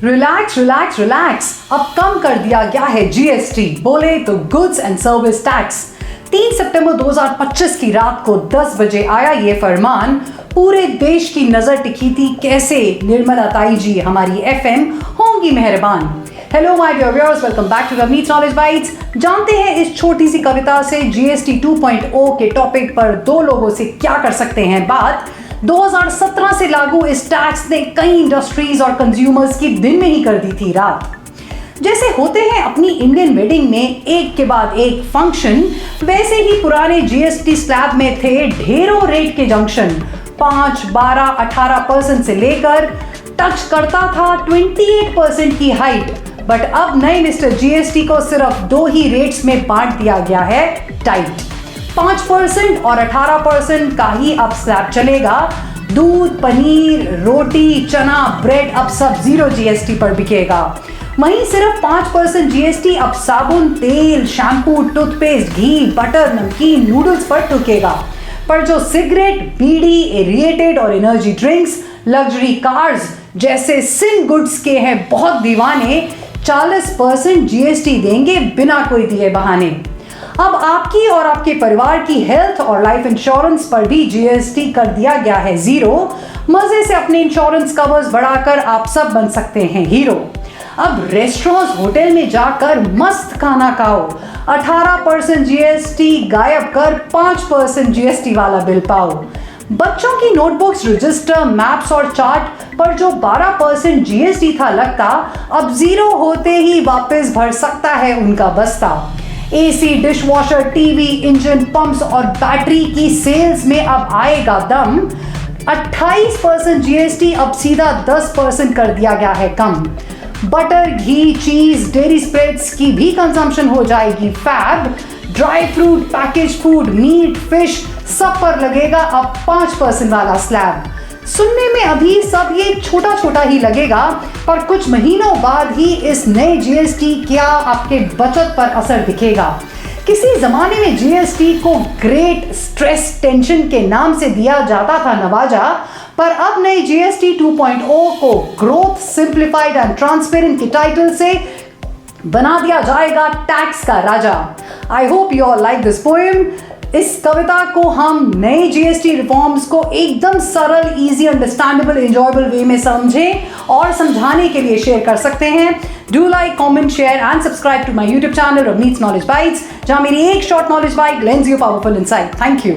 Relax relax relax, अब कम कर दिया गया है जीएसटी, बोले तो गुड्स एंड सर्विस टैक्स। 3 सितंबर 2025 की रात को 10 बजे आया ये फरमान। पूरे देश की नजर टिकी थी कैसे निर्मला ताई जी हमारी एफएम होंगी मेहरबान। Hello my dear viewers, welcome back to Ravneet knowledge bytes. जानते हैं इस छोटी सी कविता से जीएसटी 2.0 के टॉपिक पर दो लोगों से क्या कर सकते हैं बात। 2017 से लागू इस टैक्स ने कई इंडस्ट्रीज और कंज्यूमर्स की दिन में ही कर दी थी रात। जैसे होते हैं अपनी इंडियन वेडिंग में एक के बाद एक फंक्शन, वैसे ही पुराने जीएसटी स्लैब में थे ढेरों रेट के जंक्शन। 5, 12, 18% से लेकर टच करता था 28% की हाइट। बट अब नए मिस्टर जीएसटी को सिर्फ 2 ही रेट्स में बांट दिया गया है टाइट। 5% और 18% का ही अब स्लैब चलेगा। दूध, पनीर, रोटी, चना, ब्रेड अब सब 0 जीएसटी पर बिकेगा। वहीं सिर्फ 5% जीएसटी अब साबुन, तेल, शैम्पू, टूथपेस्ट, घी, बटर, नमकीन, नूडल्स पर ठुकेगा। पर जो सिगरेट, बीड़ी, एरिएटेड और एनर्जी ड्रिंक्स, लग्जरी कार्स जैसे सिन गुड्स के हैं बहुत दीवाने, 40% जीएसटी देंगे बिना कोई दिए बहाने। अब आपकी और आपके परिवार की हेल्थ और लाइफ इंश्योरेंस पर भी जीएसटी कर दिया गया है 0। मजे से अपने इंश्योरेंस कवर्स बढ़ाकर आप सब बन सकते हैं हीरो। अब रेस्टोरेंट्स, होटल में जाकर मस्त खाना खाओ, 18% जीएसटी गायब कर 5% जीएसटी वाला बिल पाओ। बच्चों की नोटबुक्स, रजिस्टर, मैप्स और चार्ट पर जो 12% जीएसटी था लगता, अब 0 होते ही वापस भर सकता है उनका बस्ता। AC, dishwasher, TV, engine, pumps और बैटरी की सेल्स में अब आएगा दम। 28% जीएसटी अब सीधा 10% कर दिया गया है कम। बटर, घी, चीज, डेयरी स्प्रेड्स की भी कंजम्पशन हो जाएगी फैब। Dry fruit, package food, meat, fish सब पर लगेगा अब 5% वाला स्लैब। सुनने में अभी सब ये छोटा छोटा ही लगेगा, पर कुछ महीनों बाद ही इस नए जीएसटी क्या आपके बचत पर असर दिखेगा। किसी जमाने में जीएसटी को ग्रेट स्ट्रेस टेंशन के नाम से दिया जाता था नवाजा, पर अब नए जीएसटी 2.0 को ग्रोथ, सिंप्लीफाइड एंड ट्रांसपेरेंट के टाइटल से बना दिया जाएगा टैक्स का राजा। I hope you all like this poem. इस कविता को हम नए जीएसटी रिफॉर्म्स को एकदम सरल, इजी, अंडरस्टैंडेबल, एंजॉयबल वे में समझें और समझाने के लिए शेयर कर सकते हैं। Do like, comment, share and subscribe to my YouTube channel Ravneet knowledge bytes, जहां मेरी एक short knowledge byte lens you powerful insight. Thank you.